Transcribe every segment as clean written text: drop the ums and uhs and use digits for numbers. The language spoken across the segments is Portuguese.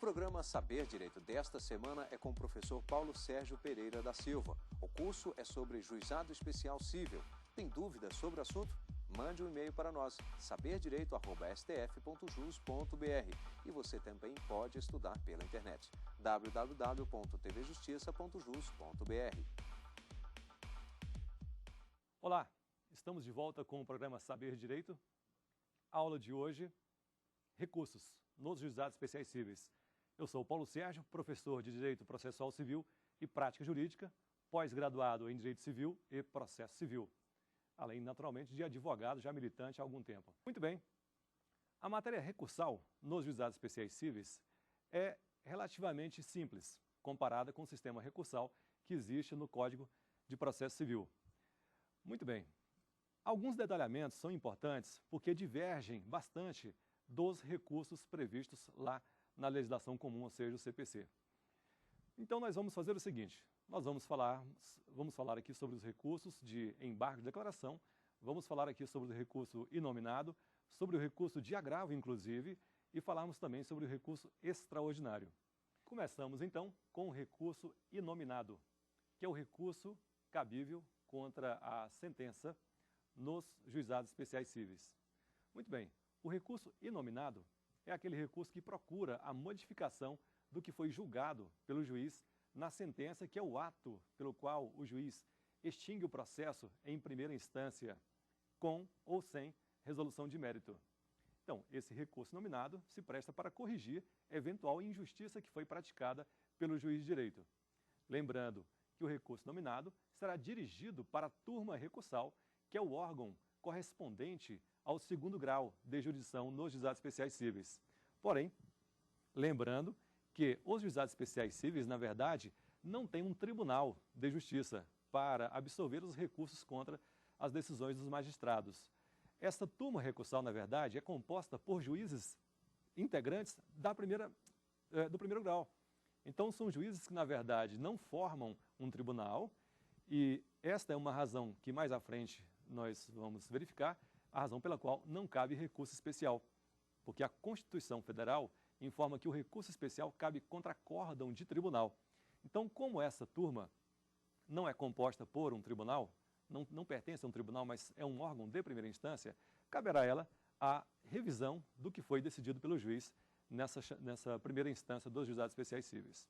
programa Saber Direito desta semana é com o professor Paulo Sérgio Pereira da Silva. O curso é sobre Juizado Especial Cível. Tem dúvidas sobre o assunto? Mande um e-mail para nós, saberdireito@stf.jus.br. E você também pode estudar pela internet, www.tvjustiça.jus.br. Olá, estamos de volta com o programa Saber Direito. A aula de hoje, recursos nos juizados especiais cíveis. Eu sou Paulo Sérgio, professor de Direito Processual Civil e Prática Jurídica, pós-graduado em Direito Civil e Processo Civil, além, naturalmente, de advogado já militante há algum tempo. Muito bem, a matéria recursal nos juizados especiais cíveis é relativamente simples, comparada com o sistema recursal que existe no Código de Processo Civil. Muito bem, alguns detalhamentos são importantes porque divergem bastante dos recursos previstos lá na legislação comum, ou seja, o CPC. Então nós vamos fazer o seguinte, nós vamos falar aqui sobre os recursos de embargo de declaração, vamos falar aqui sobre o recurso inominado, sobre o recurso de agravo, inclusive, e falarmos também sobre o recurso extraordinário. Começamos, então, com o recurso inominado, que é o recurso cabível contra a sentença nos juizados especiais cíveis. Muito bem, o recurso inominado é aquele recurso que procura a modificação do que foi julgado pelo juiz na sentença, que é o ato pelo qual o juiz extingue o processo em primeira instância, com ou sem resolução de mérito. Então, esse recurso nominado se presta para corrigir eventual injustiça que foi praticada pelo juiz de direito. Lembrando que o recurso nominado será dirigido para a turma recursal, que é o órgão correspondente ao segundo grau de jurisdição nos juizados especiais cíveis. Porém, lembrando que os juizados especiais cíveis, na verdade, não têm um tribunal de justiça para absorver os recursos contra as decisões dos magistrados. Esta turma recursal, na verdade, é composta por juízes integrantes do primeiro grau. Então, são juízes que, na verdade, não formam um tribunal, e esta é uma razão que mais à frente nós vamos verificar, a razão pela qual não cabe recurso especial, porque a Constituição Federal informa que o recurso especial cabe contra acórdão de tribunal. Então, como essa turma não é composta por um tribunal, não pertence a um tribunal, mas é um órgão de primeira instância, caberá a ela a revisão do que foi decidido pelo juiz nessa primeira instância dos juizados especiais cíveis.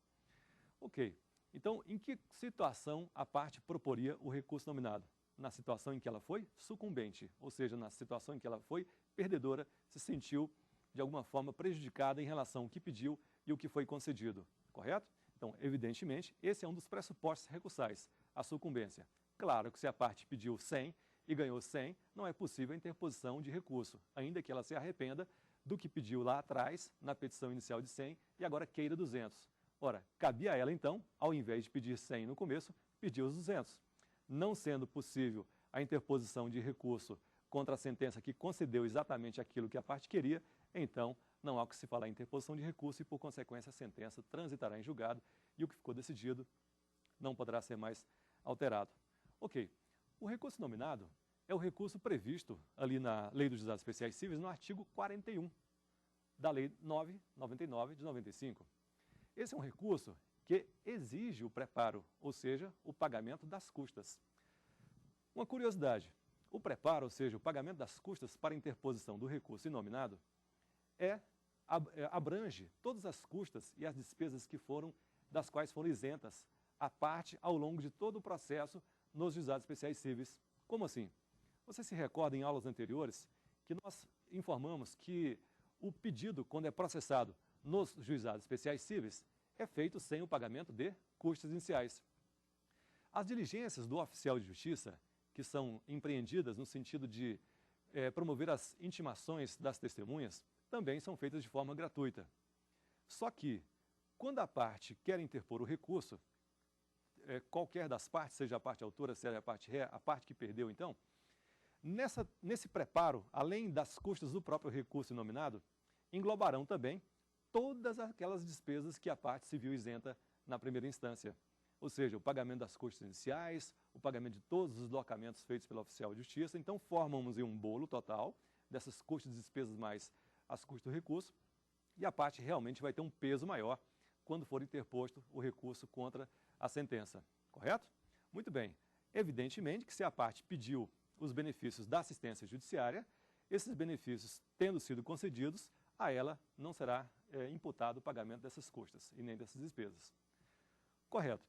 Ok, então em que situação a parte proporia o recurso nominado? Na situação em que ela foi sucumbente, ou seja, na situação em que ela foi perdedora, se sentiu de alguma forma prejudicada em relação ao que pediu e o que foi concedido, correto? Então, evidentemente, esse é um dos pressupostos recursais, a sucumbência. Claro que se a parte pediu 100 e ganhou 100, não é possível a interposição de recurso, ainda que ela se arrependa do que pediu lá atrás, na petição inicial de 100, e agora queira 200. Ora, cabia a ela, então, ao invés de pedir 100 no começo, pedir os 200. Não sendo possível a interposição de recurso contra a sentença que concedeu exatamente aquilo que a parte queria, então não há o que se falar em interposição de recurso e, por consequência, a sentença transitará em julgado e o que ficou decidido não poderá ser mais alterado. Ok, o recurso nominado é o recurso previsto ali na Lei dos Juizados Especiais Cíveis no artigo 41 da Lei 999 de 95. Esse é um recurso que exige o preparo, ou seja, o pagamento das custas. Uma curiosidade, o preparo, ou seja, o pagamento das custas para a interposição do recurso inominado, abrange todas as custas e as despesas das quais foram isentas a parte ao longo de todo o processo nos juizados especiais cíveis. Como assim? Você se recorda em aulas anteriores que nós informamos que o pedido, quando é processado nos juizados especiais cíveis, é feito sem o pagamento de custas iniciais. As diligências do oficial de justiça, que são empreendidas no sentido de promover as intimações das testemunhas, também são feitas de forma gratuita. Só que, quando a parte quer interpor o recurso, qualquer das partes, seja a parte autora, seja a parte ré, a parte que perdeu, então, nesse preparo, além das custas do próprio recurso inominado, englobarão também todas aquelas despesas que a parte se viu isenta na primeira instância. Ou seja, o pagamento das custas iniciais, o pagamento de todos os deslocamentos feitos pelo oficial de justiça. Então, formamos um bolo total dessas custas e despesas mais as custas do recurso. e a parte realmente vai ter um peso maior quando for interposto o recurso contra a sentença, correto? Muito bem. Evidentemente que se a parte pediu os benefícios da assistência judiciária, esses benefícios tendo sido concedidos, a ela não será imputado o pagamento dessas custas e nem dessas despesas. Correto.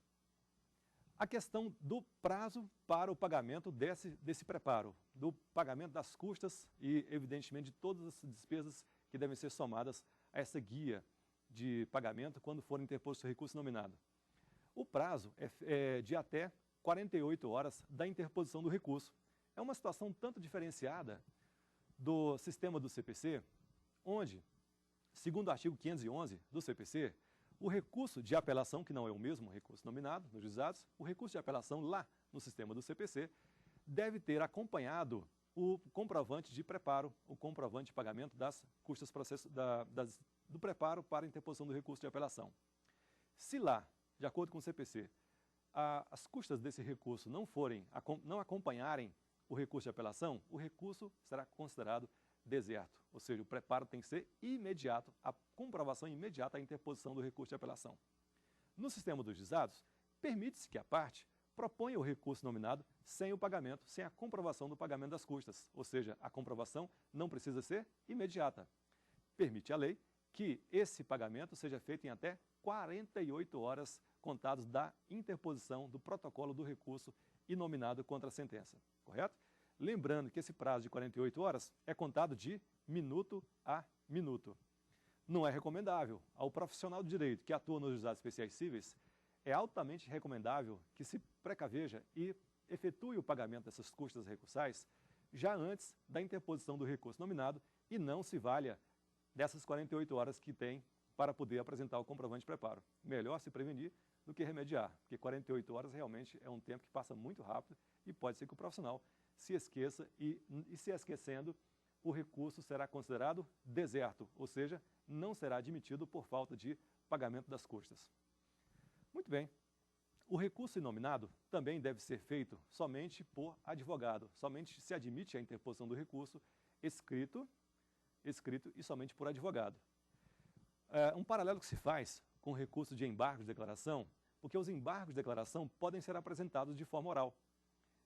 A questão do prazo para o pagamento desse preparo, do pagamento das custas e, evidentemente, de todas as despesas que devem ser somadas a essa guia de pagamento quando for interposto o recurso nominado. O prazo é de até 48 horas da interposição do recurso. É uma situação tanto diferenciada do sistema do CPC, onde, segundo o artigo 511 do CPC, o recurso de apelação, que não é o mesmo recurso nominado nos juizados, o recurso de apelação lá no sistema do CPC deve ter acompanhado o comprovante de preparo, o comprovante de pagamento das custas do preparo para a interposição do recurso de apelação. Se lá, de acordo com o CPC, as custas desse recurso não acompanharem o recurso de apelação, o recurso será considerado deserto, ou seja, o preparo tem que ser imediato, a comprovação imediata da interposição do recurso de apelação. No sistema dos juizados, permite-se que a parte proponha o recurso nominado sem o pagamento, sem a comprovação do pagamento das custas, ou seja, a comprovação não precisa ser imediata. Permite a lei que esse pagamento seja feito em até 48 horas contados da interposição do protocolo do recurso inominado contra a sentença, correto? Lembrando que esse prazo de 48 horas é contado de minuto a minuto. Não é recomendável ao profissional de direito que atua nos juizados especiais cíveis, é altamente recomendável que se precaveja e efetue o pagamento dessas custas recursais já antes da interposição do recurso nominado e não se valha dessas 48 horas que tem para poder apresentar o comprovante de preparo. Melhor se prevenir do que remediar, porque 48 horas realmente é um tempo que passa muito rápido e pode ser que o profissional se esqueça e se esquecendo, o recurso será considerado deserto, ou seja, não será admitido por falta de pagamento das custas. Muito bem. O recurso inominado também deve ser feito somente por advogado. Somente se admite a interposição do recurso escrito e somente por advogado. Um paralelo que se faz com o recurso de embargo de declaração, porque os embargos de declaração podem ser apresentados de forma oral.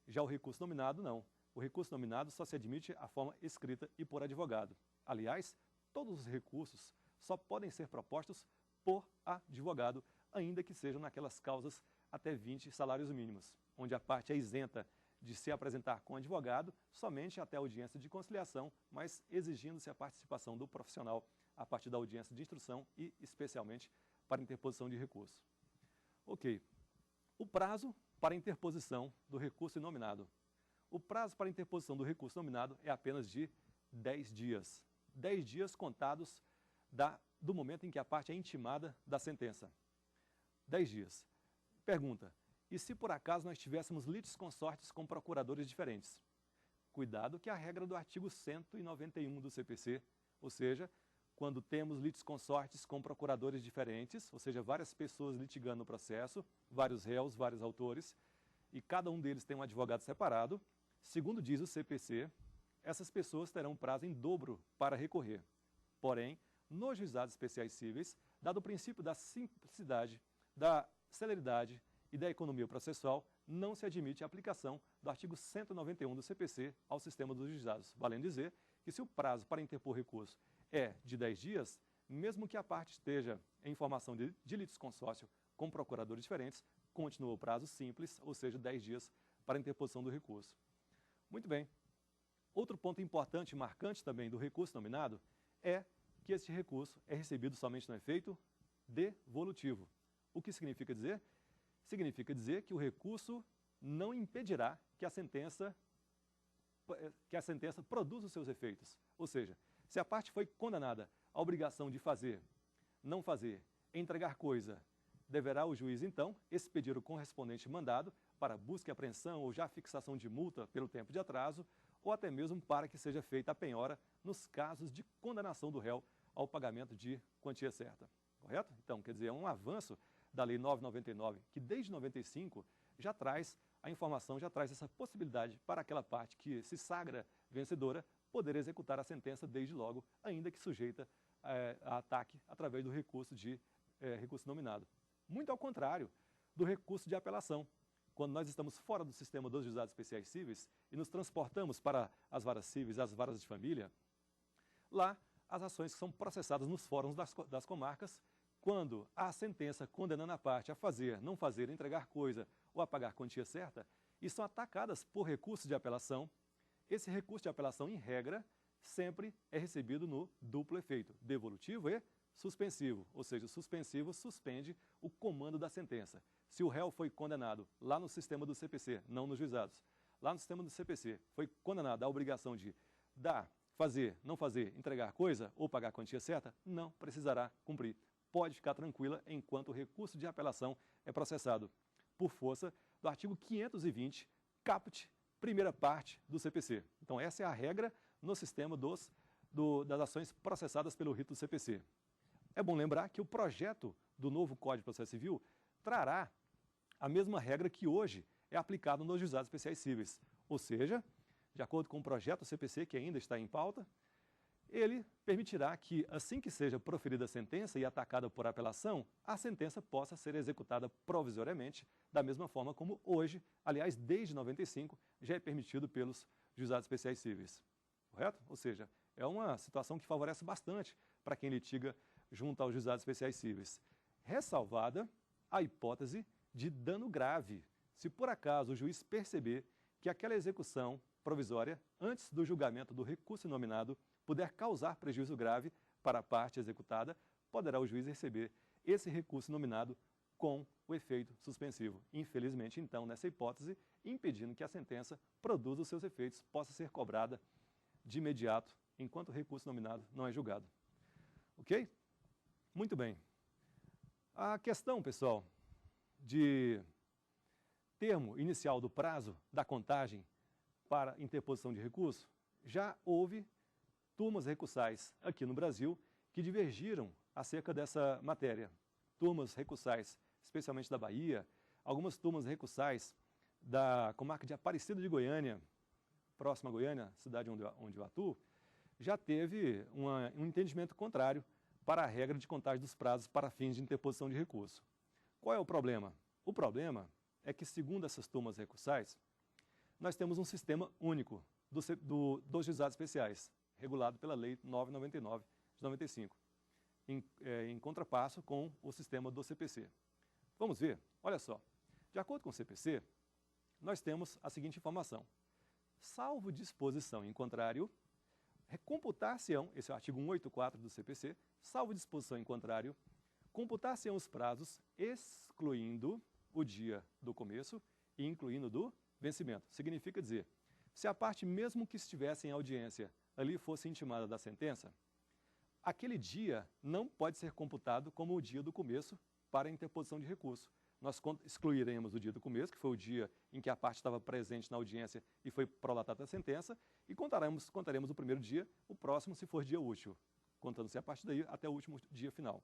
Já o recurso nominado, não. O recurso nominado só se admite a forma escrita e por advogado. Aliás, todos os recursos só podem ser propostos por advogado, ainda que sejam naquelas causas até 20 salários mínimos, onde a parte é isenta de se apresentar com advogado somente até a audiência de conciliação, mas exigindo-se a participação do profissional a partir da audiência de instrução e especialmente para interposição de recurso. Ok. O prazo para interposição do recurso inominado. O prazo para interposição do recurso nominado é apenas de 10 dias. 10 dias contados do momento em que a parte é intimada da sentença. 10 dias. Pergunta: e se por acaso nós tivéssemos litisconsortes com procuradores diferentes? Cuidado que a regra do artigo 191 do CPC, ou seja, quando temos litisconsortes com procuradores diferentes, ou seja, várias pessoas litigando no processo, vários réus, vários autores, e cada um deles tem um advogado separado, segundo diz o CPC, essas pessoas terão prazo em dobro para recorrer. Porém, nos juizados especiais cíveis, dado o princípio da simplicidade, da celeridade e da economia processual, não se admite a aplicação do artigo 191 do CPC ao sistema dos juizados, valendo dizer que se o prazo para interpor recurso é de 10 dias, mesmo que a parte esteja em formação de litisconsórcio com procuradores diferentes, continua o prazo simples, ou seja, 10 dias para a interposição do recurso. Muito bem. Outro ponto importante e marcante também do recurso nominado é que este recurso é recebido somente no efeito devolutivo. O que significa dizer? Significa dizer que o recurso não impedirá que a sentença produza os seus efeitos. Ou seja, se a parte foi condenada à obrigação de fazer, não fazer, entregar coisa, deverá o juiz, então, expedir o correspondente mandado para busca e apreensão ou já fixação de multa pelo tempo de atraso, ou até mesmo para que seja feita a penhora nos casos de condenação do réu ao pagamento de quantia certa. Correto? Então, quer dizer, é um avanço da Lei 9.099, que desde 95 já traz a informação, já traz essa possibilidade para aquela parte que se sagra vencedora, poder executar a sentença desde logo, ainda que sujeita a ataque através do recurso recurso nominado. Muito ao contrário do recurso de apelação. Quando nós estamos fora do sistema dos juizados especiais cíveis e nos transportamos para as varas cíveis, as varas de família, lá as ações que são processadas nos fóruns das comarcas, quando a sentença condenando a parte a fazer, não fazer, entregar coisa ou a pagar quantia certa, e são atacadas por recurso de apelação, esse recurso de apelação, em regra, sempre é recebido no duplo efeito, devolutivo e suspensivo, ou seja, o suspensivo suspende o comando da sentença. Se o réu foi condenado lá no sistema do CPC, não nos juizados, lá no sistema do CPC, foi condenado à obrigação de dar, fazer, não fazer, entregar coisa ou pagar a quantia certa, não precisará cumprir. Pode ficar tranquila enquanto o recurso de apelação é processado por força do artigo 520, caput, primeira parte do CPC. Então essa é a regra no sistema das ações processadas pelo rito do CPC. É bom lembrar que o projeto do novo Código de Processo Civil trará a mesma regra que hoje é aplicada nos juizados especiais cíveis. Ou seja, de acordo com o projeto do CPC, que ainda está em pauta, ele permitirá que, assim que seja proferida a sentença e atacada por apelação, a sentença possa ser executada provisoriamente, da mesma forma como hoje, aliás, desde 95, já é permitido pelos juizados especiais cíveis. Correto? Ou seja, é uma situação que favorece bastante para quem litiga junto aos juizados especiais cíveis. Ressalvada a hipótese de dano grave, se por acaso o juiz perceber que aquela execução provisória, antes do julgamento do recurso nominado, puder causar prejuízo grave para a parte executada, poderá o juiz receber esse recurso nominado com o efeito suspensivo. Infelizmente, então, nessa hipótese, impedindo que a sentença produza os seus efeitos, possa ser cobrada de imediato, enquanto o recurso nominado não é julgado. Ok? Muito bem. A questão, pessoal, de termo inicial do prazo da contagem para interposição de recurso, já houve turmas recursais aqui no Brasil que divergiram acerca dessa matéria. Turmas recursais, especialmente da Bahia, algumas turmas recursais da comarca de Aparecida de Goiânia, próxima a Goiânia, cidade onde eu atuo, já teve um entendimento contrário para a regra de contagem dos prazos para fins de interposição de recurso. Qual é o problema? O problema é que, segundo essas turmas recursais, nós temos um sistema único dos juizados especiais, regulado pela Lei 999 de 95, em contrapasso com o sistema do CPC. Vamos ver? Olha só. De acordo com o CPC, nós temos a seguinte informação. Salvo disposição em contrário, computar-se-ão, esse é o artigo 184 do CPC, salvo disposição em contrário, computar-se-ão os prazos excluindo o dia do começo e incluindo do vencimento. Significa dizer, se a parte, mesmo que estivesse em audiência, ali fosse intimada da sentença, aquele dia não pode ser computado como o dia do começo para a interposição de recurso. Nós excluiremos o dia do começo, que foi o dia em que a parte estava presente na audiência e foi prolatada a sentença, e contaremos o primeiro dia, o próximo se for dia útil, contando-se a partir daí até o último dia final.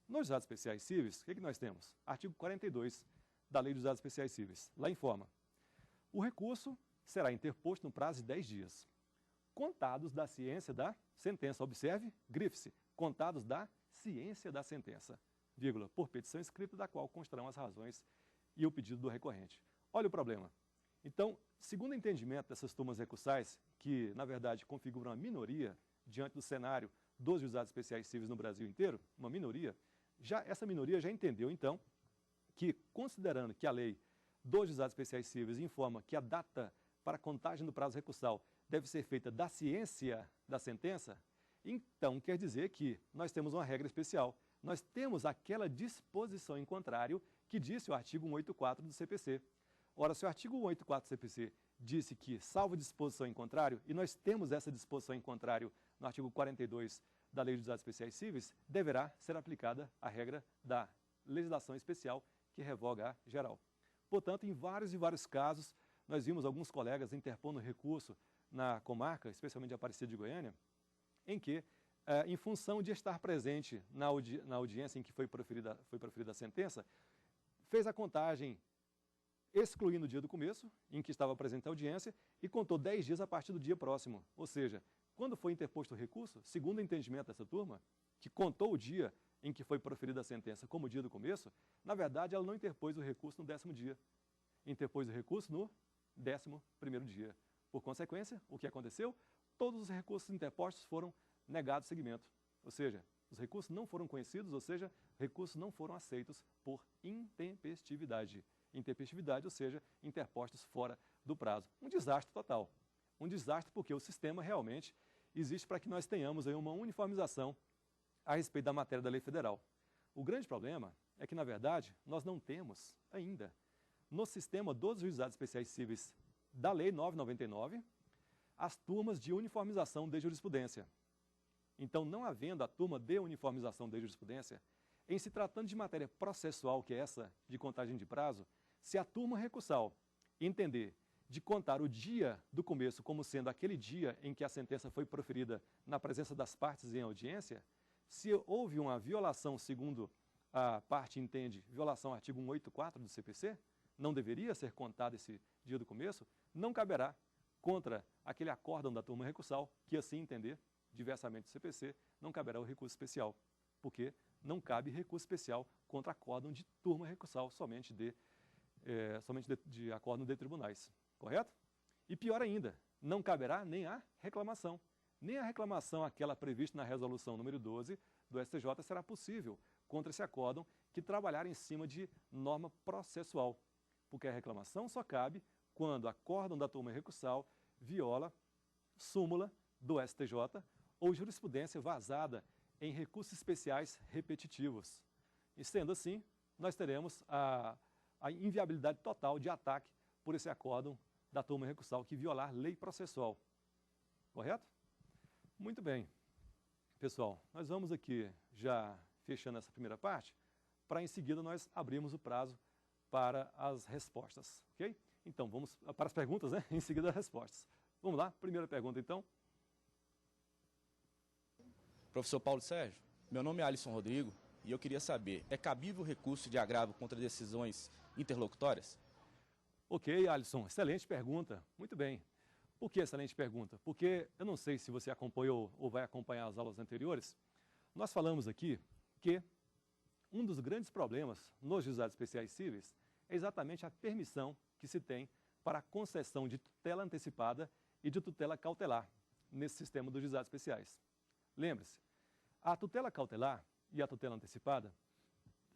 Nos juizados especiais cíveis, o que nós temos? Artigo 42 da Lei dos Juizados Especiais Cíveis. Lá informa, o recurso será interposto no prazo de 10 dias, contados da ciência da sentença. Observe, grife-se, contados da ciência da sentença, vírgula, por petição escrita da qual constarão as razões e o pedido do recorrente. Olha o problema. Então, segundo o entendimento dessas turmas recursais, que na verdade configuram uma minoria diante do cenário dos juizados especiais cíveis no Brasil inteiro, uma minoria, essa minoria já entendeu então que, considerando que a lei dos juizados especiais cíveis informa que a data para a contagem do prazo recursal deve ser feita da ciência da sentença, então quer dizer que nós temos uma regra especial. Nós temos aquela disposição em contrário que disse o artigo 184 do CPC. Ora, se o artigo 184 do CPC disse que, salvo disposição em contrário, e nós temos essa disposição em contrário no artigo 42 da Lei dos Juizados Especiais Cíveis, deverá ser aplicada a regra da legislação especial que revoga a geral. Portanto, em vários e vários casos, nós vimos alguns colegas interpondo recurso na comarca, especialmente de Aparecida de Goiânia, em que, em função de estar presente na audiência em que foi proferida a sentença, fez a contagem excluindo o dia do começo, em que estava presente a audiência, e contou 10 dias a partir do dia próximo. Ou seja, quando foi interposto o recurso, segundo o entendimento dessa turma, que contou o dia em que foi proferida a sentença como o dia do começo, na verdade ela não interpôs o recurso no 10º dia, interpôs o recurso no 11º dia. Por consequência, o que aconteceu? Todos os recursos interpostos foram negados seguimento, ou seja, os recursos não foram conhecidos, ou seja, recursos não foram aceitos por intempestividade. Intempestividade, ou seja, interpostos fora do prazo. Um desastre total. Um desastre porque o sistema realmente existe para que nós tenhamos aí uma uniformização a respeito da matéria da lei federal. O grande problema é que, na verdade, nós não temos ainda, no sistema dos juizados especiais cíveis da Lei 9.99, as turmas de uniformização de jurisprudência. Então, não havendo a turma de uniformização de jurisprudência, em se tratando de matéria processual, que é essa de contagem de prazo, se a turma recursal entender de contar o dia do começo como sendo aquele dia em que a sentença foi proferida na presença das partes em audiência, se houve uma violação, segundo a parte entende, violação ao artigo 184 do CPC, não deveria ser contado esse dia do começo, não caberá contra aquele acórdão da turma recursal, que assim entender, diversamente do CPC, não caberá o recurso especial, porque não cabe recurso especial contra acórdão de turma recursal, somente de acórdão de tribunais, correto? E pior ainda, não caberá nem a reclamação. Nem a reclamação aquela prevista na resolução número 12 do STJ será possível contra esse acórdão que trabalhar em cima de norma processual, porque a reclamação só cabe quando o acórdão da turma recursal viola súmula do STJ ou jurisprudência vazada em recursos especiais repetitivos. E sendo assim, nós teremos a inviabilidade total de ataque por esse acórdão da turma recursal que violar lei processual. Correto? Muito bem. Pessoal, nós vamos aqui já fechando essa primeira parte, para em seguida nós abrirmos o prazo para as respostas, ok? Então, vamos para as perguntas, né? Em seguida as respostas. Vamos lá? Primeira pergunta, então. Professor Paulo Sérgio, meu nome é Alisson Rodrigo e eu queria saber, é cabível o recurso de agravo contra decisões interlocutórias? Ok, Alisson, excelente pergunta. Muito bem. Por que excelente pergunta? Porque eu não sei se você acompanhou ou vai acompanhar as aulas anteriores, nós falamos aqui que um dos grandes problemas nos juizados especiais cíveis é exatamente a permissão que se tem para a concessão de tutela antecipada e de tutela cautelar nesse sistema dos juizados especiais. Lembre-se, a tutela cautelar e a tutela antecipada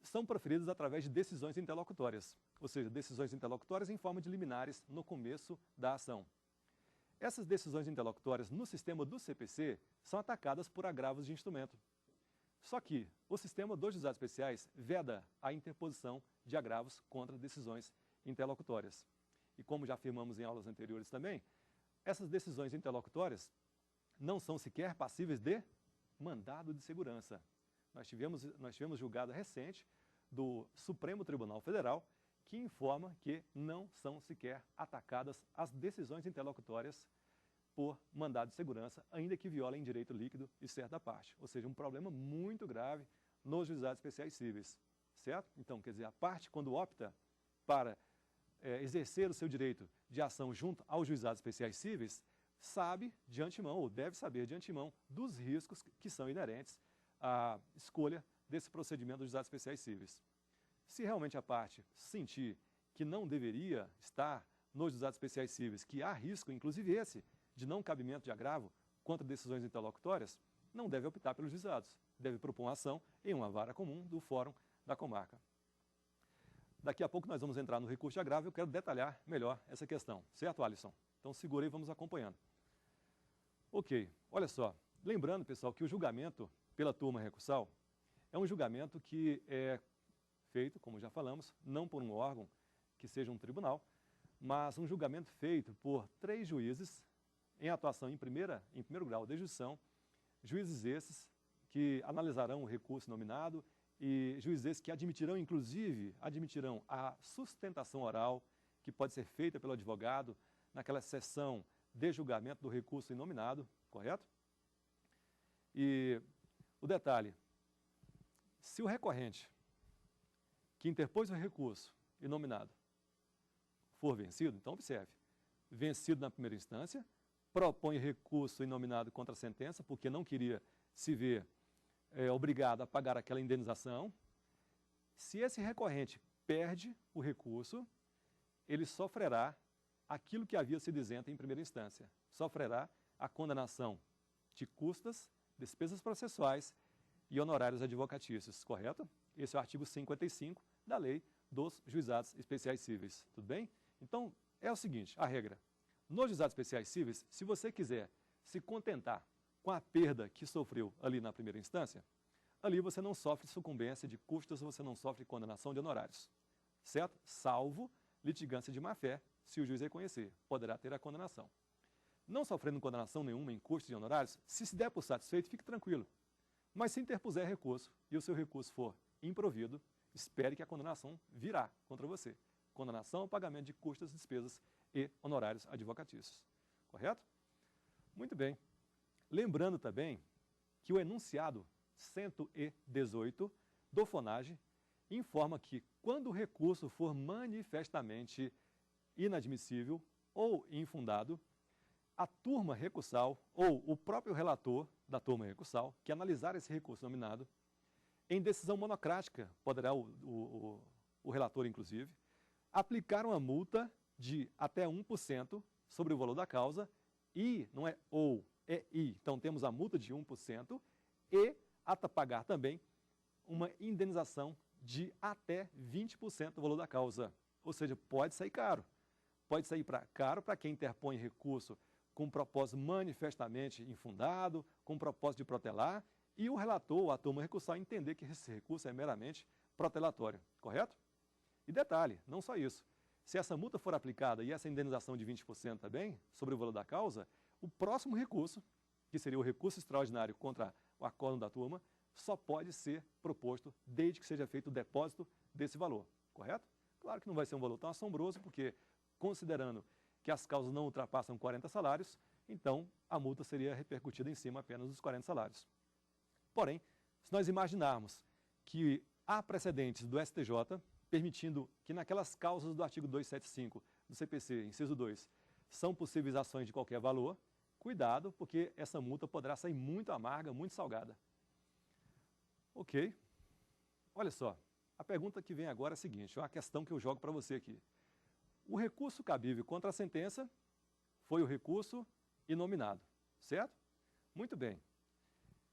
são proferidas através de decisões interlocutórias, ou seja, decisões interlocutórias em forma de liminares no começo da ação. Essas decisões interlocutórias no sistema do CPC são atacadas por agravos de instrumento. Só que o sistema dos juizados especiais veda a interposição de agravos contra decisões interlocutórias. E como já afirmamos em aulas anteriores também, essas decisões interlocutórias não são sequer passíveis de mandado de segurança. Nós tivemos julgado recente do Supremo Tribunal Federal que informa que não são sequer atacadas as decisões interlocutórias por mandado de segurança, ainda que violem direito líquido e certa parte. Ou seja, um problema muito grave nos juizados especiais cíveis, certo? Então, quer dizer, a parte, quando opta para exercer o seu direito de ação junto aos juizados especiais cíveis, sabe de antemão, ou deve saber de antemão, dos riscos que são inerentes à escolha desse procedimento dos juizados especiais cíveis. Se realmente a parte sentir que não deveria estar nos juizados especiais cíveis, que há risco, inclusive esse, de não cabimento de agravo contra decisões interlocutórias, não deve optar pelos juizados, deve propor uma ação em uma vara comum do Fórum da Comarca. Daqui a pouco nós vamos entrar no recurso de agravo e eu quero detalhar melhor essa questão, certo, Alisson? Então segura aí e vamos acompanhando. Ok, olha só, lembrando, pessoal, que o julgamento pela turma recursal é um julgamento que é feito, como já falamos, não por um órgão que seja um tribunal, mas um julgamento feito por 3 juízes em atuação em primeiro grau de jurisdição, juízes esses que analisarão o recurso nominado e juízes esses que admitirão a sustentação oral que pode ser feita pelo advogado naquela sessão de julgamento do recurso inominado, correto? E o detalhe, se o recorrente que interpôs o recurso inominado for vencido, então observe, vencido na primeira instância, propõe recurso inominado contra a sentença, porque não queria se ver obrigado a pagar aquela indenização. Se esse recorrente perde o recurso, ele sofrerá aquilo que havia sido isento em primeira instância. Sofrerá a condenação de custas, despesas processuais e honorários advocatícios, correto? Esse é o artigo 55 da Lei dos Juizados Especiais Cíveis, tudo bem? Então, é o seguinte, a regra. Nos Juizados Especiais Cíveis, se você quiser se contentar com a perda que sofreu ali na primeira instância, ali você não sofre sucumbência de custas, você não sofre condenação de honorários, certo? Salvo litigância de má-fé, se o juiz reconhecer, poderá ter a condenação. Não sofrendo condenação nenhuma em custos e honorários, se se der por satisfeito, fique tranquilo. Mas se interpuser recurso e o seu recurso for improvido, espere que a condenação virá contra você. Condenação ao pagamento de custas, despesas e honorários advocatícios. Correto? Muito bem. Lembrando também que o enunciado 118 do FONAGE informa que quando o recurso for manifestamente inadmissível ou infundado, a turma recursal ou o próprio relator da turma recursal, que analisar esse recurso nominado, em decisão monocrática, poderá o relator, inclusive, aplicar uma multa de até 1% sobre o valor da causa e, não é ou, é e. Então, temos a multa de 1% e a pagar também uma indenização de até 20% do valor da causa. Ou seja, pode sair caro. Pode sair caro para quem interpõe recurso com propósito manifestamente infundado, com propósito de protelar, e o relator ou a turma recursal entender que esse recurso é meramente protelatório, correto? E detalhe, não só isso. Se essa multa for aplicada e essa indenização de 20% também, sobre o valor da causa, o próximo recurso, que seria o recurso extraordinário contra o acórdão da turma, só pode ser proposto desde que seja feito o depósito desse valor, correto? Claro que não vai ser um valor tão assombroso, porque, considerando que as causas não ultrapassam 40 salários, então a multa seria repercutida em cima apenas dos 40 salários. Porém, se nós imaginarmos que há precedentes do STJ permitindo que naquelas causas do artigo 275 do CPC, inciso 2, são possíveis ações de qualquer valor, cuidado, porque essa multa poderá sair muito amarga, muito salgada. Ok. Olha só, a pergunta que vem agora é a seguinte, é uma questão que eu jogo para você aqui. O recurso cabível contra a sentença foi o recurso inominado, certo? Muito bem.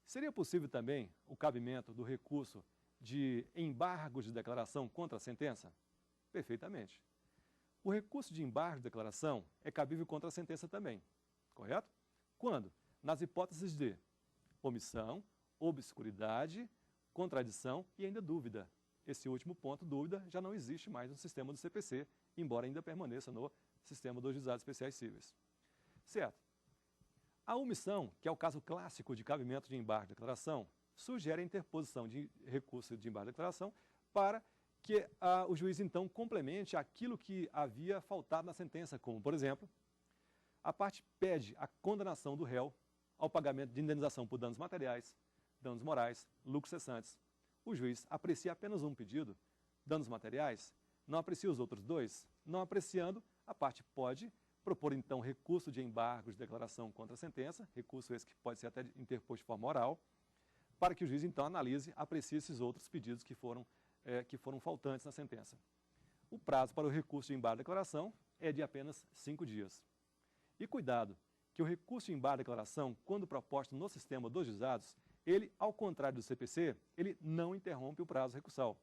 Seria possível também o cabimento do recurso de embargos de declaração contra a sentença? Perfeitamente. O recurso de embargo de declaração é cabível contra a sentença também, correto? Quando? Nas hipóteses de omissão, obscuridade, contradição e ainda dúvida. Esse último ponto, dúvida, já não existe mais no sistema do CPC, embora ainda permaneça no sistema dos juizados especiais cíveis. Certo. A omissão, que é o caso clássico de cabimento de embargo de declaração, sugere a interposição de recurso de embargo de declaração para que o juiz, então, complemente aquilo que havia faltado na sentença, como, por exemplo, a parte pede a condenação do réu ao pagamento de indenização por danos materiais, danos morais, lucros cessantes. O juiz aprecia apenas um pedido, danos materiais, não aprecia os outros dois. Não apreciando, a parte pode propor, então, recurso de embargo de declaração contra a sentença, recurso esse que pode ser até interposto de forma oral, para que o juiz, então, analise, aprecie esses outros pedidos que foram faltantes na sentença. O prazo para o recurso de embargo de declaração é de apenas 5 dias. E cuidado, que o recurso de embargo de declaração, quando proposto no sistema dos juizados, ele, ao contrário do CPC, ele não interrompe o prazo recursal.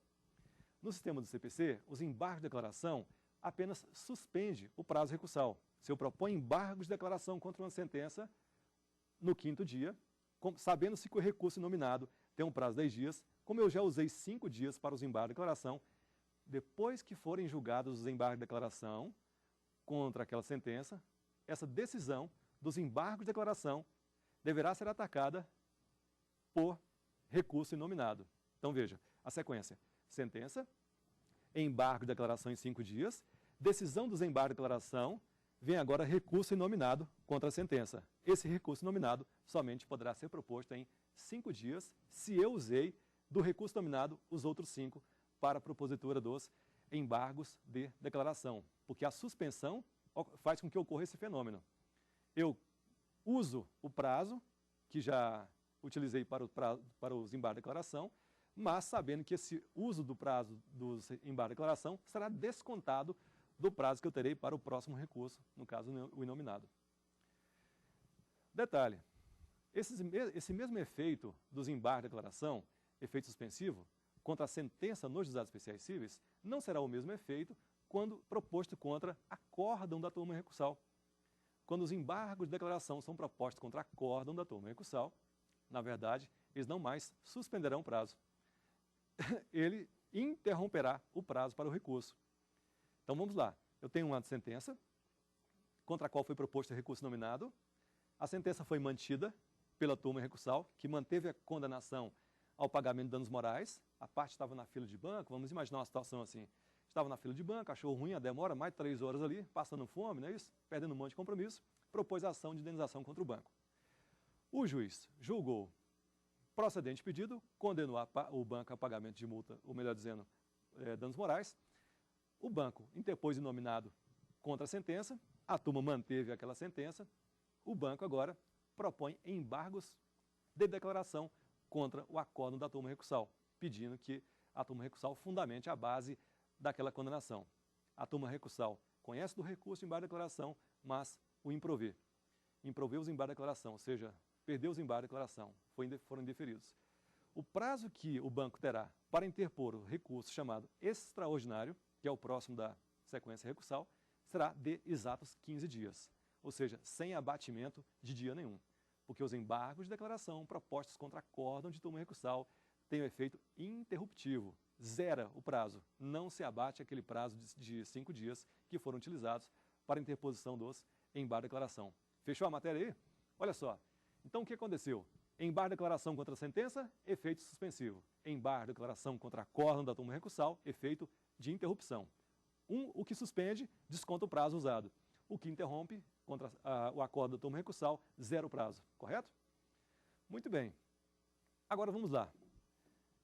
No sistema do CPC, os embargos de declaração apenas suspende o prazo recursal. Se eu proponho embargos de declaração contra uma sentença, no 5º dia, sabendo-se que o recurso nominado tem um prazo de 10 dias, como eu já usei 5 dias para os embargos de declaração, depois que forem julgados os embargos de declaração contra aquela sentença, essa decisão dos embargos de declaração deverá ser atacada por recurso inominado. Então veja, a sequência: sentença, embargo de declaração em 5 dias, decisão dos embargos de declaração, vem agora recurso inominado contra a sentença. Esse recurso inominado somente poderá ser proposto em 5 dias, se eu usei do recurso nominado os outros 5 para a propositura dos embargos de declaração. porque a suspensão faz com que ocorra esse fenômeno. Eu uso o prazo, que já utilizei para os embargos de declaração, mas sabendo que esse uso do prazo dos embargos de declaração será descontado do prazo que eu terei para o próximo recurso, no caso, o inominado. Detalhe, esse mesmo efeito dos embargos de declaração, efeito suspensivo, contra a sentença nos juizados especiais cíveis, não será o mesmo efeito quando proposto contra acórdão da turma recursal. Quando os embargos de declaração são propostos contra acórdão da turma recursal, na verdade, eles não mais suspenderão o prazo. Ele interromperá o prazo para o recurso. Então vamos lá. Eu tenho uma sentença contra a qual foi proposto recurso nominado. A sentença foi mantida pela turma recursal, que manteve a condenação ao pagamento de danos morais. A parte estava na fila de banco, vamos imaginar uma situação assim. Estava na fila de banco, achou ruim a demora, mais de 3 horas ali, passando fome, não é isso? Perdendo um monte de compromisso, propôs a ação de indenização contra o banco. O juiz julgou procedente pedido, condenou o banco a pagamento de multa, ou melhor dizendo, danos morais. O banco interpôs inominado contra a sentença, a turma manteve aquela sentença, o banco agora propõe embargos de declaração contra o acórdão da turma recursal, pedindo que a turma recursal fundamente a base daquela condenação. A turma recursal conhece do recurso de embargo de declaração, mas o improvê. Improveu os embargos de declaração, ou seja, perdeu os embargos de declaração, foram indeferidos. O prazo que o banco terá para interpor o recurso chamado extraordinário, que é o próximo da sequência recursal, será de exatos 15 dias, ou seja, sem abatimento de dia nenhum, porque os embargos de declaração propostos contra acórdão de turma recursal têm o efeito interruptivo, zera o prazo, não se abate aquele prazo de 5 dias que foram utilizados para a interposição dos embargos de declaração. Fechou a matéria aí? Olha só, então o que aconteceu? Embargo de declaração contra a sentença, efeito suspensivo. Embargo de declaração contra acórdão da turma recursal, efeito de interrupção. O que suspende, desconta o prazo usado. O que interrompe, contra o acórdão da turma recursal, zera o prazo. Correto? Muito bem. Agora vamos lá.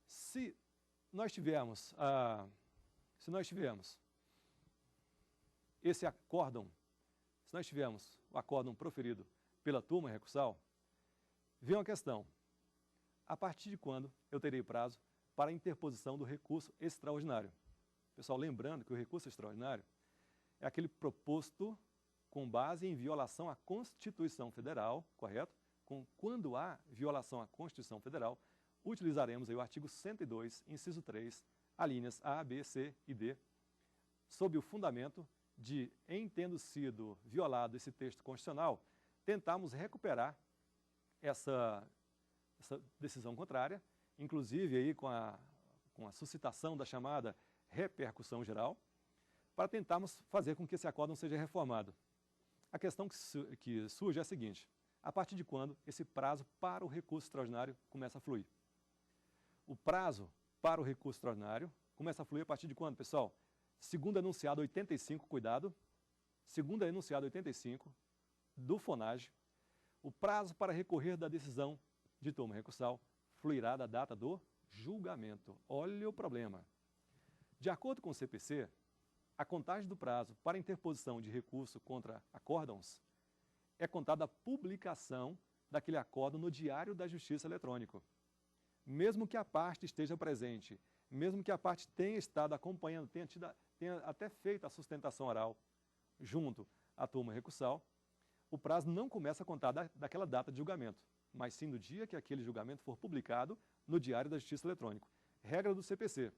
Se nós tivermos esse acórdão, se nós tivermos o acórdão proferido pela turma recursal, vem uma questão. A partir de quando eu terei prazo para a interposição do recurso extraordinário? Pessoal, lembrando que o recurso extraordinário é aquele proposto com base em violação à Constituição Federal, correto? Quando há violação à Constituição Federal, utilizaremos aí o artigo 102, inciso 3, alíneas A, B, C e D, sob o fundamento de, em tendo sido violado esse texto constitucional, tentarmos recuperar essa decisão contrária, inclusive aí com a suscitação da chamada repercussão geral, para tentarmos fazer com que esse acórdão seja reformado. A questão que surge é a seguinte: a partir de quando esse prazo para o recurso extraordinário começa a fluir? O prazo para o recurso extraordinário começa a fluir a partir de quando, pessoal? Segundo enunciado 85, cuidado, segundo enunciado 85 do FONAGE, o prazo para recorrer da decisão de turma recursal fluirá da data do julgamento. Olha o problema. De acordo com o CPC, a contagem do prazo para interposição de recurso contra acórdãos é contada a publicação daquele acórdão no Diário da Justiça Eletrônico. Mesmo que a parte esteja presente, mesmo que a parte tenha estado acompanhando, tenha até feito a sustentação oral junto à turma recursal, o prazo não começa a contar daquela data de julgamento, mas sim do dia que aquele julgamento for publicado no Diário da Justiça Eletrônico. Regra do CPC.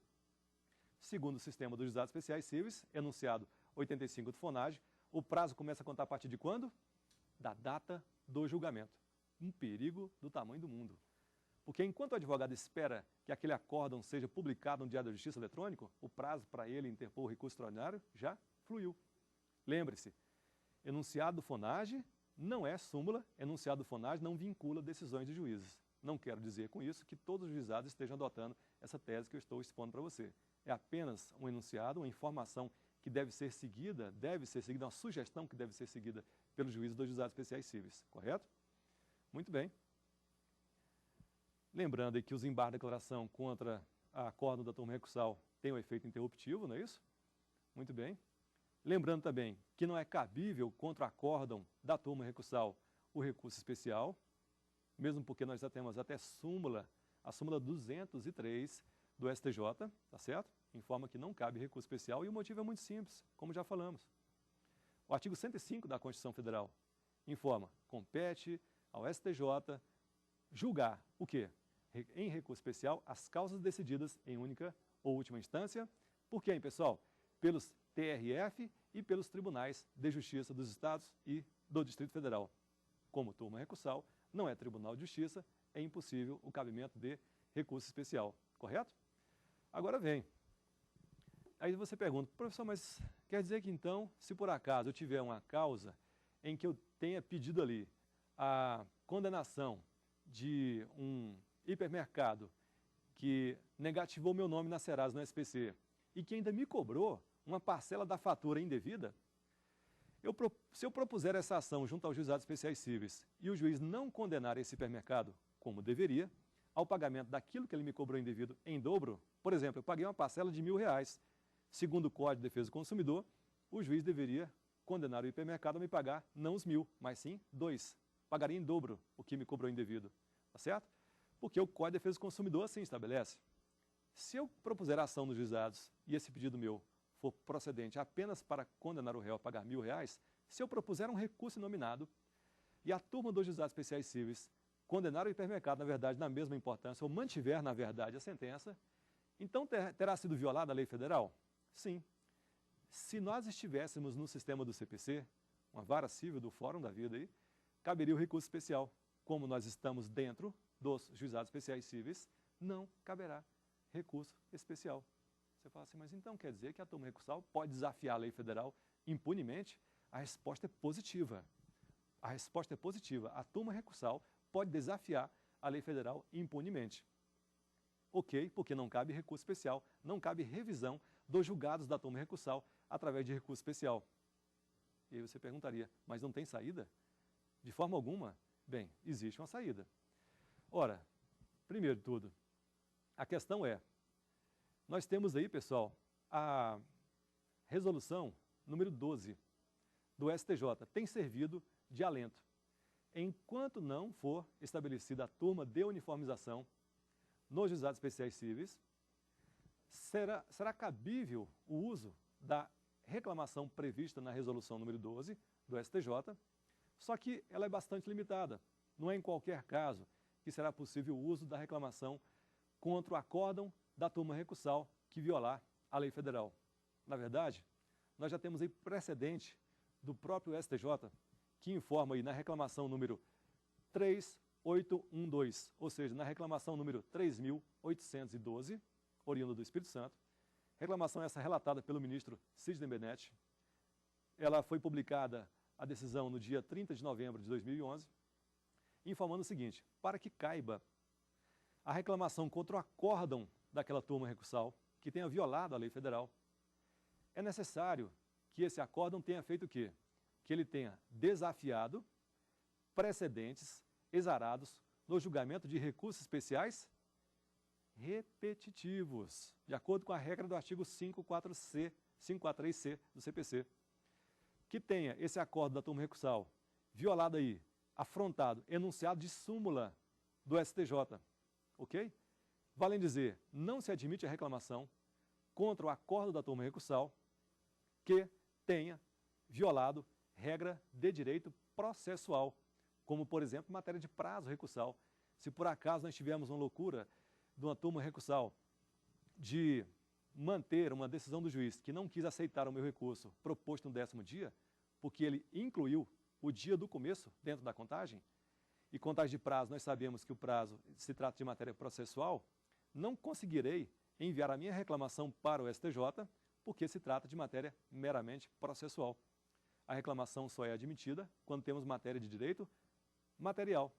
Segundo o sistema dos juizados especiais cíveis, enunciado 85 do FONAGE, o prazo começa a contar a partir de quando? Da data do julgamento. Um perigo do tamanho do mundo. Porque enquanto o advogado espera que aquele acórdão seja publicado no Diário da Justiça Eletrônico, o prazo para ele interpor o recurso extraordinário já fluiu. Lembre-se, enunciado do FONAGE não é súmula, enunciado do FONAGE não vincula decisões de juízes. Não quero dizer com isso que todos os juizados estejam adotando essa tese que eu estou expondo para você. É apenas um enunciado, uma informação que deve ser seguida, uma sugestão que deve ser seguida pelos juízes dos juizados especiais cíveis, correto? Muito bem. Lembrando aí que os embargos de declaração contra a acórdão da turma recursal têm um efeito interruptivo, não é isso? Muito bem. Lembrando também que não é cabível contra o acórdão da turma recursal o recurso especial, mesmo porque nós já temos até a súmula 203 do STJ, tá certo? Informa que não cabe recurso especial e o motivo é muito simples, como já falamos. O artigo 105 da Constituição Federal informa, compete ao STJ julgar o quê? Em recurso especial, as causas decididas em única ou última instância. Por quem, pessoal? Pelos TRF e pelos tribunais de justiça dos estados e do Distrito Federal. Como turma recursal, não é Tribunal de Justiça, é impossível o cabimento de recurso especial, correto? Agora vem. Aí você pergunta, professor, mas quer dizer que então, se por acaso eu tiver uma causa em que eu tenha pedido ali a condenação de um hipermercado que negativou meu nome na Serasa, no SPC, e que ainda me cobrou uma parcela da fatura indevida, se eu propuser essa ação junto aos juizados especiais cíveis e o juiz não condenar esse hipermercado como deveria, ao pagamento daquilo que ele me cobrou indevido em dobro, por exemplo, eu paguei uma parcela de R$1.000, segundo o Código de Defesa do Consumidor, o juiz deveria condenar o hipermercado a me pagar não os 1.000, mas sim 2. Pagaria em dobro o que me cobrou indevido, tá certo? Porque o Código de Defesa do Consumidor assim estabelece. Se eu propuser a ação nos juizados e esse pedido meu for procedente apenas para condenar o réu a pagar R$1.000, se eu propuser um recurso inominado e a turma dos juizados especiais cíveis condenar o hipermercado, na verdade, na mesma importância, ou mantiver, na verdade, a sentença, então terá sido violada a lei federal? Sim. Se nós estivéssemos no sistema do CPC, uma vara civil do Fórum da Vida aí, caberia o recurso especial. Como nós estamos dentro dos juizados especiais cíveis, não caberá recurso especial. Você fala assim, mas então quer dizer que a turma recursal pode desafiar a lei federal impunemente? A resposta é positiva. A resposta é positiva. A turma recursal pode desafiar a lei federal impunemente. Ok, porque não cabe recurso especial, não cabe revisão dos julgados da turma recursal através de recurso especial. E aí você perguntaria, mas não tem saída? De forma alguma? Bem, existe uma saída. Ora, primeiro de tudo, a questão é, nós temos aí, pessoal, a resolução número 12 do STJ, tem servido de alento. Enquanto não for estabelecida a turma de uniformização nos juizados especiais cíveis, será cabível o uso da reclamação prevista na resolução número 12 do STJ, só que ela é bastante limitada. Não é em qualquer caso que será possível o uso da reclamação contra o acórdão da turma recursal que violar a lei federal. Na verdade, nós já temos aí precedente do próprio STJ, que informa aí na reclamação número 3812, ou seja, na reclamação número 3.812, oriunda do Espírito Santo, reclamação essa relatada pelo ministro Sidney Bennett. Ela foi publicada, a decisão, no dia 30 de novembro de 2011, informando o seguinte, para que caiba a reclamação contra o acórdão daquela turma recursal, que tenha violado a lei federal, é necessário que esse acórdão tenha feito o quê? Que ele tenha desafiado precedentes exarados no julgamento de recursos especiais repetitivos, de acordo com a regra do artigo 543C do CPC. Que tenha esse acórdão da turma recursal violado aí, afrontado, enunciado de súmula do STJ, ok? Valem dizer, não se admite a reclamação contra o acórdão da turma recursal que tenha violado regra de direito processual, como, por exemplo, em matéria de prazo recursal. Se por acaso nós tivermos uma loucura de uma turma recursal de manter uma decisão do juiz que não quis aceitar o meu recurso proposto no 10º dia, porque ele incluiu o dia do começo dentro da contagem, e contagem de prazo, nós sabemos que o prazo se trata de matéria processual, não conseguirei enviar a minha reclamação para o STJ, porque se trata de matéria meramente processual. A reclamação só é admitida quando temos matéria de direito material.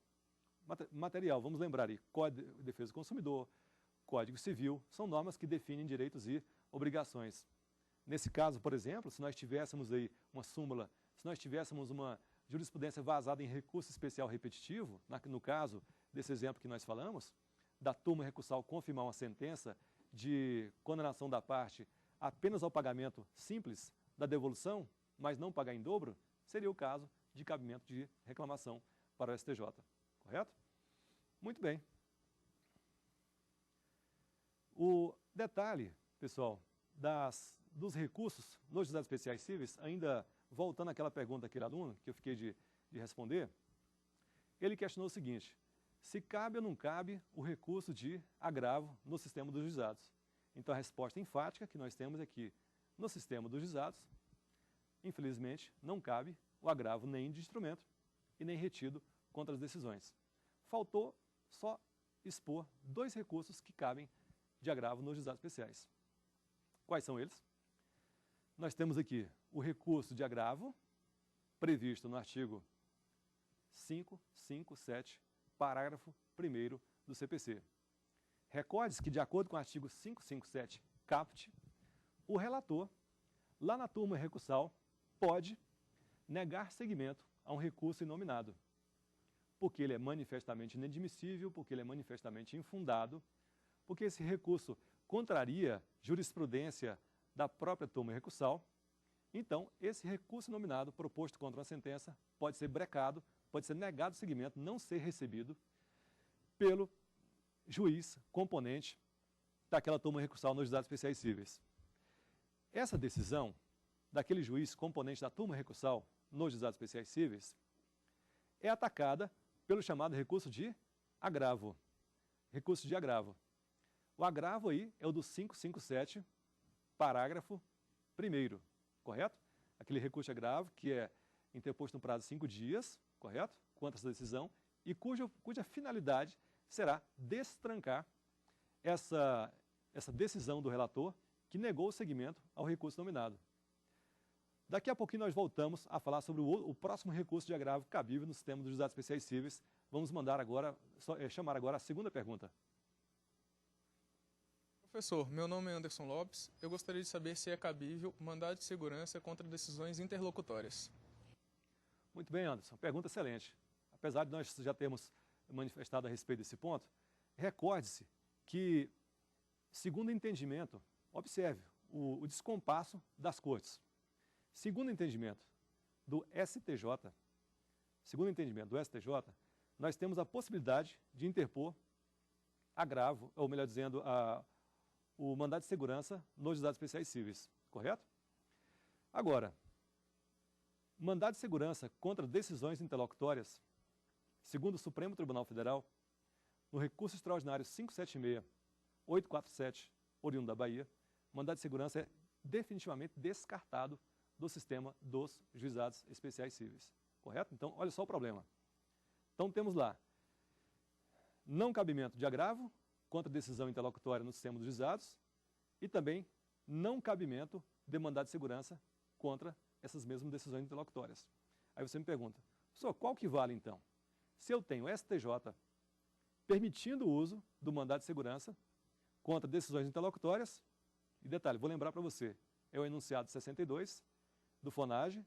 Material, vamos lembrar aí, Código de Defesa do Consumidor, Código Civil, são normas que definem direitos e obrigações. Nesse caso, por exemplo, se nós tivéssemos aí uma súmula, se nós tivéssemos uma jurisprudência vazada em recurso especial repetitivo, no caso desse exemplo que nós falamos, da turma recursal confirmar uma sentença de condenação da parte apenas ao pagamento simples da devolução, mas não pagar em dobro, seria o caso de cabimento de reclamação para o STJ. Correto? Muito bem. O detalhe, pessoal, dos recursos nos juizados especiais cíveis, ainda voltando àquela pergunta daquele aluno, que eu fiquei de responder, ele questionou o seguinte: se cabe ou não cabe o recurso de agravo no sistema dos juizados. Então a resposta enfática que nós temos é que no sistema dos juizados, infelizmente, não cabe o agravo nem de instrumento e nem retido contra as decisões. Faltou só expor 2 recursos que cabem de agravo nos juizados especiais. Quais são eles? Nós temos aqui o recurso de agravo, previsto no artigo 557, parágrafo 1º do CPC. Recorde-se que, de acordo com o artigo 557, caput, o relator, lá na turma recursal, pode negar seguimento a um recurso inominado, porque ele é manifestamente inadmissível, porque ele é manifestamente infundado, porque esse recurso contraria jurisprudência da própria turma recursal. Então, esse recurso inominado proposto contra uma sentença pode ser brecado, pode ser negado seguimento, não ser recebido pelo juiz componente daquela turma recursal nos juizados especiais cíveis. Essa decisão daquele juiz componente da turma recursal nos juizados especiais cíveis é atacada pelo chamado recurso de agravo. Recurso de agravo. O agravo aí é o do 557, parágrafo 1º, correto? Aquele recurso de agravo que é interposto no prazo de 5 dias, correto? Contra essa decisão, e cuja finalidade será destrancar essa decisão do relator que negou o seguimento ao recurso nominado. Daqui a pouquinho nós voltamos a falar sobre o próximo recurso de agravo cabível no sistema dos juizados especiais cíveis. Vamos chamar agora a segunda pergunta. Professor, meu nome é Anderson Lopes. Eu gostaria de saber se é cabível mandado de segurança contra decisões interlocutórias. Muito bem, Anderson. Pergunta excelente. Apesar de nós já termos manifestado a respeito desse ponto, recorde-se que, segundo o entendimento, observe o descompasso das cortes. Segundo o entendimento do STJ, nós temos a possibilidade de interpor agravo, ou melhor dizendo, o mandado de segurança nos juizados especiais cíveis, correto? Agora, mandado de segurança contra decisões interlocutórias, segundo o Supremo Tribunal Federal, no recurso extraordinário 576-847, oriundo da Bahia, mandado de segurança é definitivamente descartado do sistema dos juizados especiais cíveis, correto? Então, olha só o problema. Então, temos lá não cabimento de agravo contra decisão interlocutória no sistema dos juizados e também não cabimento de mandado de segurança contra essas mesmas decisões interlocutórias. Aí você me pergunta, professor, qual que vale então? Se eu tenho STJ permitindo o uso do mandado de segurança contra decisões interlocutórias, e detalhe, vou lembrar para você, é o enunciado 62 do FONAGE,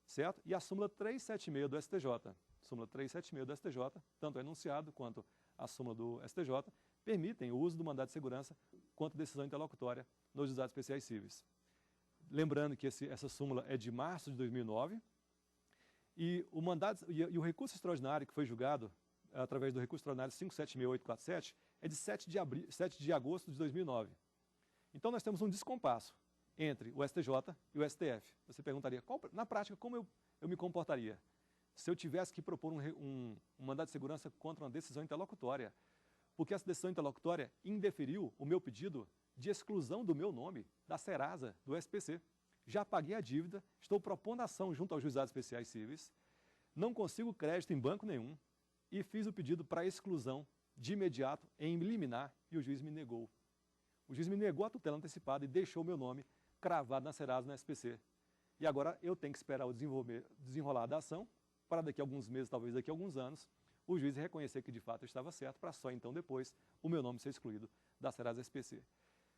certo? E a súmula 376 do STJ. Súmula 376 do STJ, tanto o enunciado quanto a súmula do STJ, permitem o uso do mandado de segurança contra decisão interlocutória nos juizados especiais cíveis. Lembrando que essa súmula é de março de 2009 e o recurso extraordinário que foi julgado através do recurso extraordinário 576-847 é de 7 de agosto de 2009. Então nós temos um descompasso entre o STJ e o STF. Você perguntaria, na prática, como eu me comportaria se eu tivesse que propor um mandado de segurança contra uma decisão interlocutória? Porque essa decisão interlocutória indeferiu o meu pedido de exclusão do meu nome da Serasa, do SPC. Já paguei a dívida, estou propondo ação junto aos juizados especiais cíveis, não consigo crédito em banco nenhum e fiz o pedido para exclusão de imediato em liminar e o juiz me negou. O juiz me negou a tutela antecipada e deixou o meu nome cravado na Serasa, na SPC. E agora eu tenho que esperar o desenrolar da ação para daqui a alguns meses, talvez daqui a alguns anos, o juiz reconhecer que de fato eu estava certo, para só então depois o meu nome ser excluído da Serasa SPC.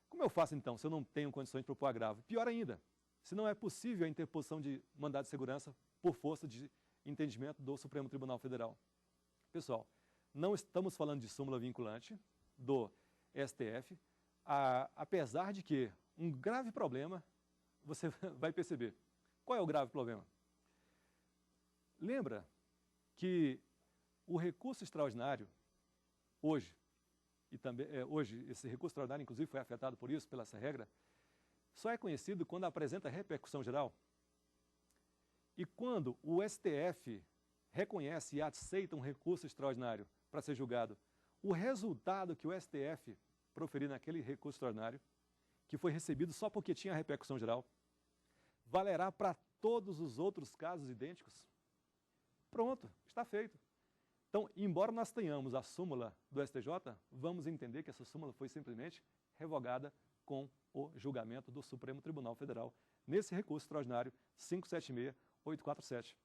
Como eu faço então, se eu não tenho condições de propor agravo? Pior ainda, se não é possível a interposição de mandado de segurança por força de entendimento do Supremo Tribunal Federal. Pessoal, não estamos falando de súmula vinculante do STF, apesar de que um grave problema você vai perceber. Qual é o grave problema? Lembra que o recurso extraordinário, hoje, e também hoje esse recurso extraordinário, inclusive, foi afetado por isso, pela essa regra, só é conhecido quando apresenta repercussão geral. E quando o STF reconhece e aceita um recurso extraordinário para ser julgado, o resultado que o STF proferir naquele recurso extraordinário, que foi recebido só porque tinha repercussão geral, valerá para todos os outros casos idênticos? Pronto, está feito. Então, embora nós tenhamos a súmula do STJ, vamos entender que essa súmula foi simplesmente revogada com o julgamento do Supremo Tribunal Federal nesse recurso extraordinário 576.847.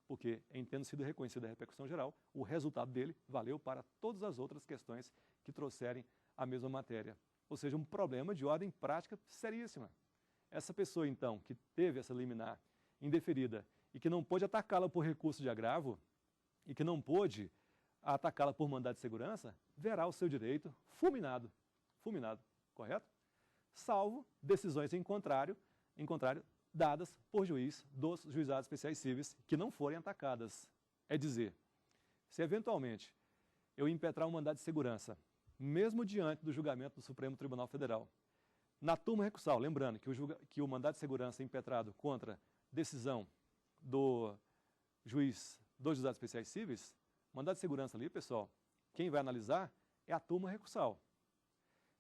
Porque, em tendo sido reconhecida a repercussão geral, o resultado dele valeu para todas as outras questões que trouxerem a mesma matéria. Ou seja, um problema de ordem prática seríssima. Essa pessoa, então, que teve essa liminar indeferida e que não pôde atacá-la por recurso de agravo e que não pôde atacá-la por mandado de segurança, verá o seu direito fulminado, correto? Salvo decisões em contrário dadas por juiz dos juizados especiais cíveis que não forem atacadas. É dizer, se eventualmente eu impetrar um mandado de segurança, mesmo diante do julgamento do Supremo Tribunal Federal, na turma recursal, lembrando que o mandado de segurança impetrado contra decisão do juiz dos juizados especiais cíveis, mandado de segurança ali, pessoal, quem vai analisar é a turma recursal.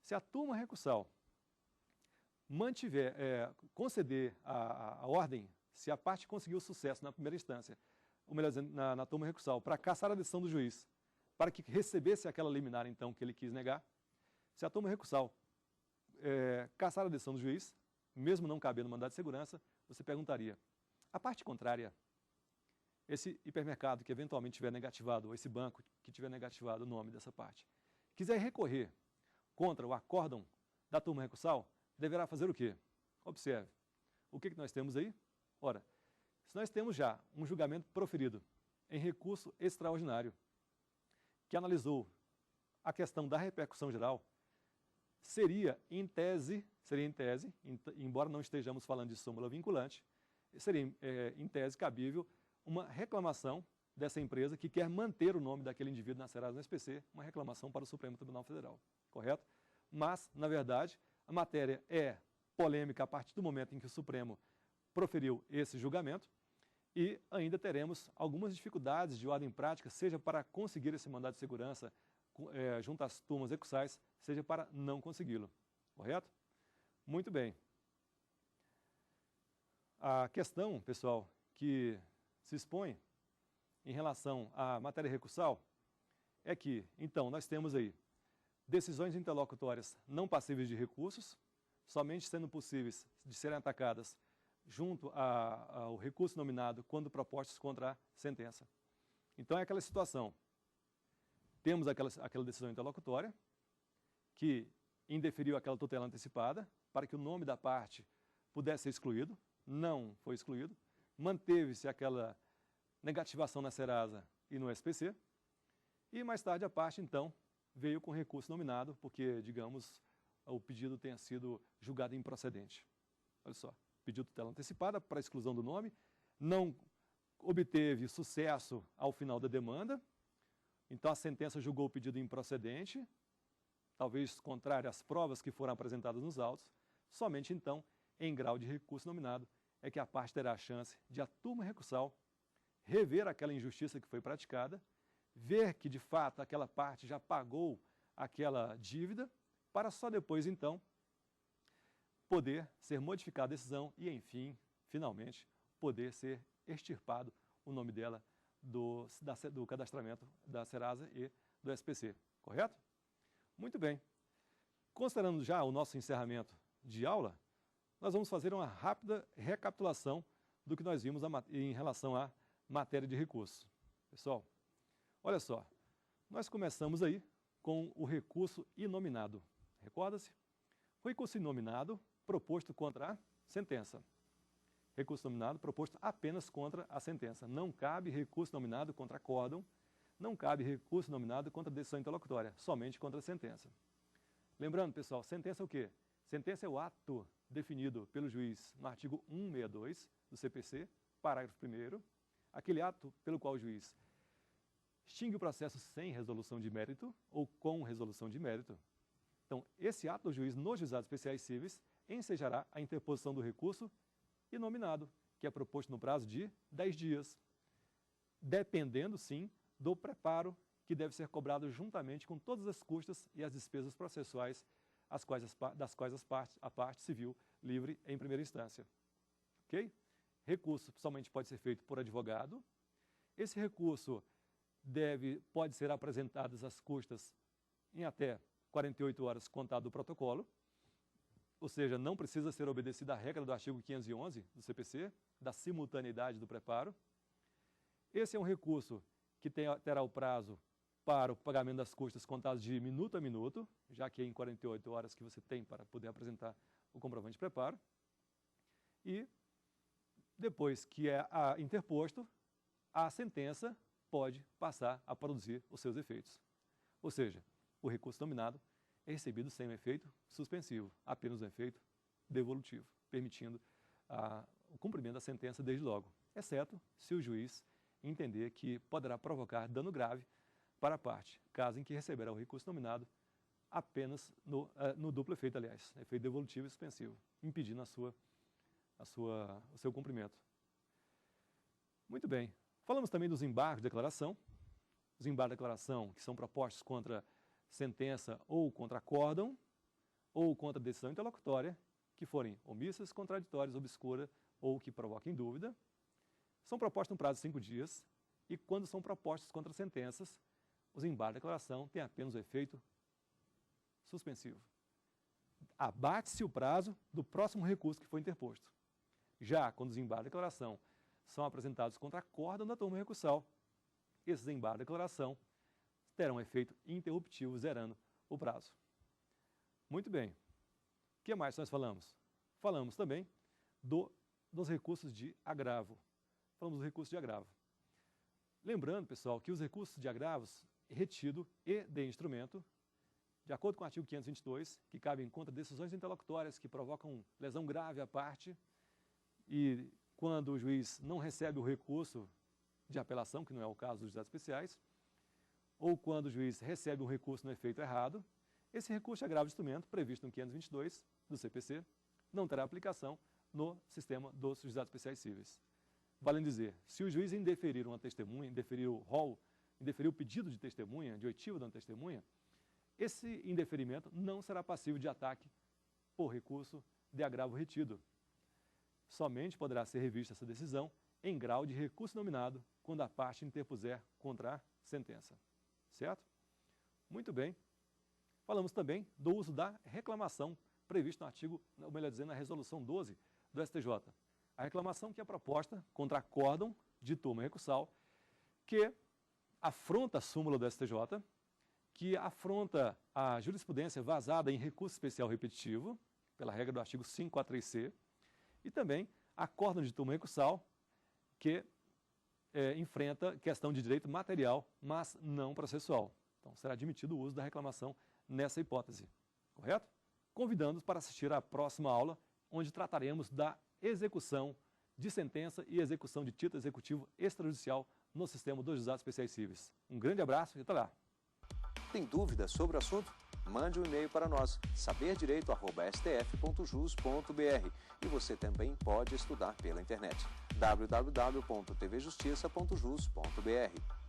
Se a turma recursal conceder a ordem, se a parte conseguiu sucesso na primeira instância, ou melhor dizendo, na turma recursal, para cassar a decisão do juiz, para que recebesse aquela liminar, então, que ele quis negar, se a turma recursal cassar a decisão do juiz, mesmo não cabendo mandado de segurança, você perguntaria, a parte contrária, esse hipermercado que eventualmente tiver negativado, ou esse banco que tiver negativado o nome dessa parte, quiser recorrer contra o acórdão da turma recursal, deverá fazer o quê? Observe. O que nós temos aí? Ora, se nós temos já um julgamento proferido em recurso extraordinário, que analisou a questão da repercussão geral, seria em tese, embora não estejamos falando de súmula vinculante, seria em tese cabível uma reclamação dessa empresa que quer manter o nome daquele indivíduo na Serasa no SPC, uma reclamação para o Supremo Tribunal Federal, correto? Mas, na verdade, a matéria é polêmica a partir do momento em que o Supremo proferiu esse julgamento e ainda teremos algumas dificuldades de ordem prática, seja para conseguir esse mandado de segurança junto às turmas recursais, seja para não consegui-lo, correto? Muito bem. A questão, pessoal, que se expõe em relação à matéria recursal é que, então, nós temos aí decisões interlocutórias não passíveis de recursos, somente sendo possíveis de serem atacadas junto ao recurso nominado quando propostas contra a sentença. Então é aquela situação. Temos aquela decisão interlocutória que indeferiu aquela tutela antecipada para que o nome da parte pudesse ser excluído, não foi excluído, manteve-se aquela negativação na Serasa e no SPC, e mais tarde a parte, então, veio com recurso nominado, porque, digamos, o pedido tenha sido julgado improcedente. Olha só, pediu tutela antecipada para a exclusão do nome, não obteve sucesso ao final da demanda, então a sentença julgou o pedido improcedente, talvez contrário às provas que foram apresentadas nos autos, somente então, em grau de recurso nominado, é que a parte terá a chance de a turma recursal rever aquela injustiça que foi praticada, ver que, de fato, aquela parte já pagou aquela dívida, para só depois, então, poder ser modificada a decisão e, enfim, finalmente, poder ser extirpado o nome dela do cadastramento da Serasa e do SPC, correto? Muito bem. Considerando já o nosso encerramento de aula, nós vamos fazer uma rápida recapitulação do que nós vimos em relação à matéria de recurso. Pessoal, olha só, nós começamos aí com o recurso inominado. Recorda-se? O recurso inominado proposto contra a sentença. Recurso nominado proposto apenas contra a sentença. Não cabe recurso nominado contra acórdão, não cabe recurso nominado contra decisão interlocutória, somente contra a sentença. Lembrando, pessoal, sentença é o quê? Sentença é o ato definido pelo juiz no artigo 162 do CPC, parágrafo 1º, aquele ato pelo qual o juiz extingue o processo sem resolução de mérito ou com resolução de mérito. Então, esse ato do juiz nos juizados especiais cíveis ensejará a interposição do recurso inominado, que é proposto no prazo de 10 dias, dependendo, sim, do preparo que deve ser cobrado juntamente com todas as custas e as despesas processuais das quais a parte civil livre em primeira instância. Ok? Recurso somente pode ser feito por advogado. Esse recurso pode ser apresentado as custas em até 48 horas contado do protocolo, ou seja, não precisa ser obedecida a regra do artigo 511 do CPC, da simultaneidade do preparo. Esse é um recurso que terá o prazo para o pagamento das custas contados de minuto a minuto, já que é em 48 horas que você tem para poder apresentar o comprovante de preparo. E, depois que é interposto, a sentença pode passar a produzir os seus efeitos. Ou seja, o recurso nominado é recebido sem um efeito suspensivo, apenas um efeito devolutivo, permitindo o cumprimento da sentença desde logo, exceto se o juiz entender que poderá provocar dano grave para a parte, caso em que receberá o recurso nominado apenas no duplo efeito, aliás, efeito devolutivo e suspensivo, impedindo o seu cumprimento. Muito bem. Falamos também dos embargos de declaração. Os embargos de declaração que são propostos contra sentença ou contra acórdão ou contra decisão interlocutória, que forem omissas, contraditórias, obscuras ou que provoquem dúvida, são propostos no prazo de 5 dias e quando são propostos contra sentenças, os embargos de declaração têm apenas o efeito suspensivo. Abate-se o prazo do próximo recurso que foi interposto. Já quando os embargos de declaração são apresentados contra acórdão da turma recursal, esses embargos de declaração terão efeito interruptivo, zerando o prazo. Muito bem. O que mais nós falamos? Falamos também dos recursos de agravo. Falamos dos recursos de agravo. Lembrando, pessoal, que os recursos de agravos retido e de instrumento, de acordo com o artigo 522, que cabem contra decisões interlocutórias que provocam lesão grave à parte, e quando o juiz não recebe o recurso de apelação, que não é o caso dos juizados especiais, ou quando o juiz recebe um recurso no efeito errado, esse recurso de agravo de instrumento, previsto no 522 do CPC, não terá aplicação no sistema dos juizados especiais cíveis. Valendo dizer, se o juiz indeferir uma testemunha, indeferir o pedido de testemunha, de oitiva da testemunha, esse indeferimento não será passível de ataque por recurso de agravo retido. Somente poderá ser revista essa decisão em grau de recurso nominado quando a parte interpuser contra a sentença. Certo? Muito bem. Falamos também do uso da reclamação previsto no artigo, ou melhor dizendo, na resolução 12 do STJ. A reclamação que é proposta contra acórdão de turma recursal que afronta a súmula do STJ, que afronta a jurisprudência vazada em recurso especial repetitivo, pela regra do artigo 543C, e também acórdão de turma recursal que enfrenta questão de direito material, mas não processual. Então, será admitido o uso da reclamação nessa hipótese. Correto? Convidando-os para assistir à próxima aula, onde trataremos da execução de sentença e execução de título executivo extrajudicial no sistema dos juizados especiais cíveis. Um grande abraço e até lá. Tem dúvidas sobre o assunto? Mande um e-mail para nós, saberdireito@stf.jus.br, e você também pode estudar pela internet, www.tvjustiça.jus.br.